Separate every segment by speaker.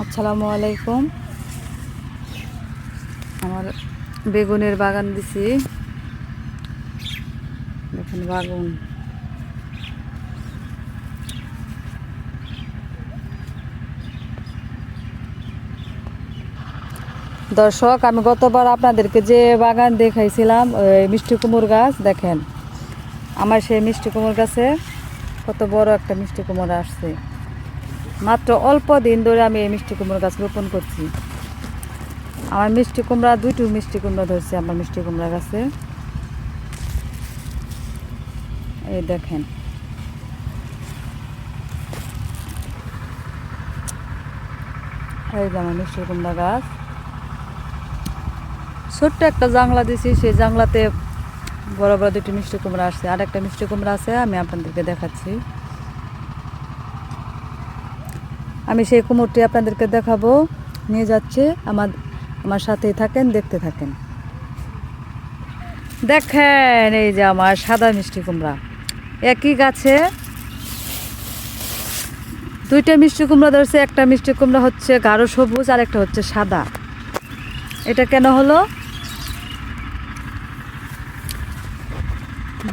Speaker 1: আসসালামু আলাইকুম। আমার বেগুনের বাগান দিছি, দেখুন বাগুন। দর্শক, আমি গতবার আপনাদেরকে যে বাগান দেখাইছিলাম ওই মিষ্টি কুমড় গাছ, দেখেন আমার সেই মিষ্টি কুমড় গাছে কত বড় একটা মিষ্টি কুমড় আসছে। মাত্র অল্প দিন ধরে আমি এই মিষ্টি কুমড় গাছ রোপণ করছি। আমার মিষ্টি কুমড়া, দুইটি মিষ্টি কুমড়া ধরছে আমার মিষ্টি কুমড়া গাছে। এই দেখেন, এই যে আমার মিষ্টি কুমড়া গাছ। ছোট্ট একটা জাংলা দিছি, সেই জাংলাতে বড় বড় দুটি মিষ্টি কুমড়া আসছে। আর একটা মিষ্টি কুমড়া আছে, আমি আপনাদেরকে দেখাচ্ছি। আমি সেই কুমড়টি আপনাদেরকে দেখাবো, নিয়ে যাচ্ছে। আমার সাথেই থাকেন, দেখতে থাকেন। দেখেন, এই যে আমার সাদা মিষ্টি কুমড়া। একই গাছে দুইটা মিষ্টি কুমড়া ধরছে। একটা মিষ্টি কুমড়া হচ্ছে গাঢ় সবুজ, আর একটা হচ্ছে সাদা। এটা কেন হলো?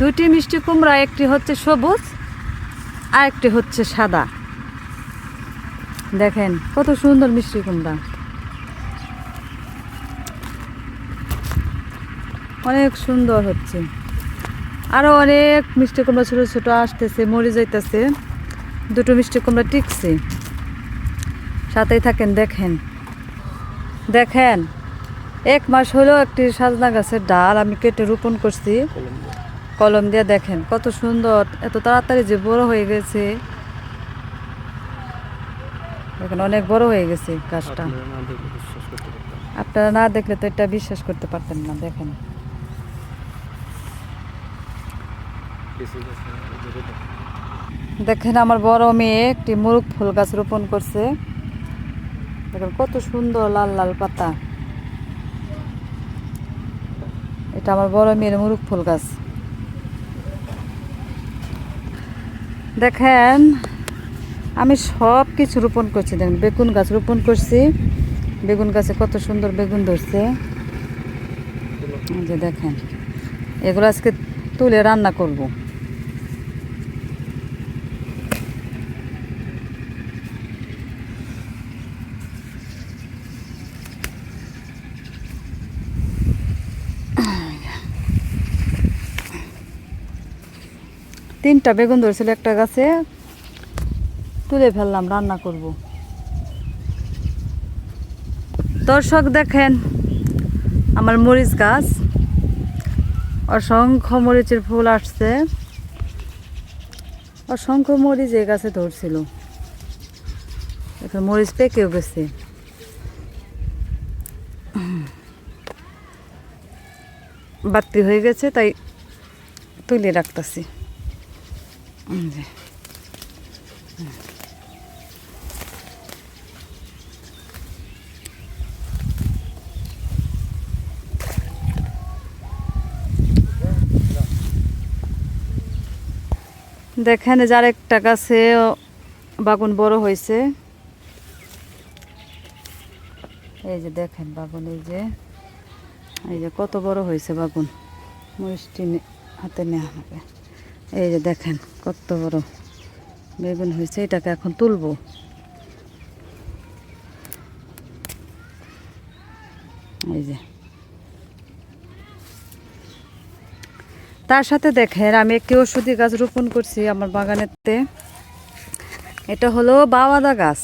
Speaker 1: দুটি মিষ্টি কুমড়া, একটি হচ্ছে সবুজ আর একটি হচ্ছে সাদা। দেখেন কত সুন্দর মিষ্টি কুমড়া, অনেক সুন্দর হচ্ছে। আরও অনেক মিষ্টি কুমড়া ছোটো ছোটো আসতেছে, মরে যাইতেছে। দুটো মিষ্টি কুমড়া টিকছে, সাথেই থাকেন। দেখেন দেখেন, 1 মাস হলো একটি সাজনা গাছের ডাল আমি কেটে রোপণ করছি কলম দিয়ে। দেখেন কত সুন্দর, এত তাড়াতাড়ি যে বড় হয়ে গেছে। দেখেন অনেক বড় হয়ে গেছে গাছটা। আপনারা না দেখলে তো এটা বিশ্বাস করতে পারতেন না। দেখেন দেখেন আমার বড় মেয়ে একটি মুরগ ফুল গাছ রোপণ করছে। দেখেন কত সুন্দর লাল লাল পাতা। এটা আমার বড় মেয়ের মুরগ ফুল গাছ। দেখেন আমি সব কিছু রোপণ করছি। দেখেন বেগুন গাছ রোপণ করছি, বেগুন গাছে কত সুন্দর বেগুন ধরছে। যে দেখেন, এগুলো আজকে তুলে রান্না করব। তিনটা বেগুন ধরছিল একটা গাছে, তুলে ফেললাম, রান্না করব। দর্শক দেখেন আমার মরিচ গাছ, অসংখ্য মরিচের ফুল আসছে। অসংখ্য মরিচ এই গাছে ধরছিল। এখন মরিচ পেকেও গেছে। বাড়তি হয়ে গেছে, তাই তুলে রাখতেছি। দেখেন যার একটা গাছে বাগুন বড় হয়েছে। এই যে দেখেন বাগুন, এই যে কত বড় হয়েছে বাগুন। মরিচটি হাতে নেওয়া হবে। এই যে দেখেন কত বড় বেগুন হয়েছে। এটাকে এখন তুলবো। এই যে তার সাথে দেখেন আমি একটি ওষুধি গাছ রোপণ করছি আমার বাগানেতে। এটা হলো বাওয়াদা গাছ।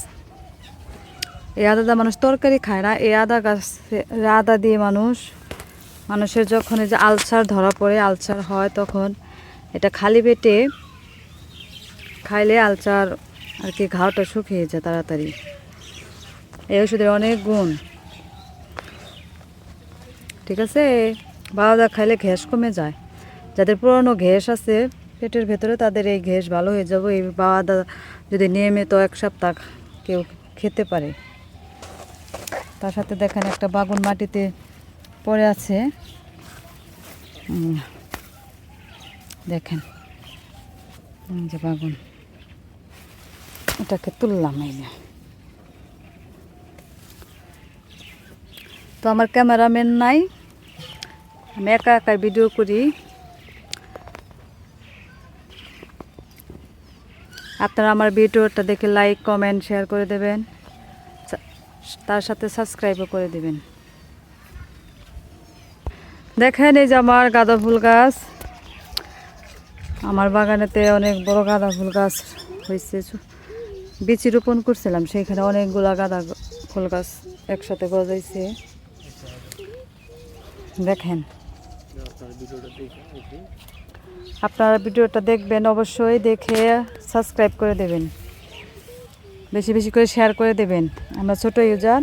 Speaker 1: এই আদাটা মানুষ তরকারি খায় না। এই আদা গাছ, আদা দিয়ে মানুষের যখন এই যে আলসার ধরা পড়ে, আলসার হয়, তখন এটা খালি পেটে খাইলে আলসার আর কি ঘাওটা শুকিয়ে যায় তাড়াতাড়ি। এই ওষুধের অনেক গুণ, ঠিক আছে। বাওয়াদা খাইলে গ্যাস কমে যায়। যাদের পুরনো গ্যাস আছে পেটের ভেতরে, তাদের এই গ্যাস ভালো হয়ে যাবে। এই বাওয়াদা যদি নিয়মিত 1 সপ্তাহ কেউ খেতে পারে। তার সাথে দেখেন একটা বাগুন মাটিতে পড়ে আছে। দেখেন যে বাগুন, এটাকে তুললাম। এই যে তো আমার ক্যামেরাম্যান নাই, আমি একা একাই ভিডিও করি। আপনারা আমার ভিডিওটা দেখে লাইক কমেন্ট শেয়ার করে দেবেন, তার সাথে সাবস্ক্রাইবও করে দেবেন। দেখেন এই যে আমার গাঁদা ফুল গাছ, আমার বাগানেতে অনেক বড় গাঁদা ফুল গাছ হয়েছে। বিচি রোপণ করছিলাম, সেইখানে অনেকগুলা গাঁদা ফুল গাছ একসাথে গজাইছে। দেখেন আপনারা ভিডিওটা দেখবেন, অবশ্যই দেখে সাবস্ক্রাইব করে দেবেন, বেশি বেশি করে শেয়ার করে দেবেন। আমরা ছোট ইউজার।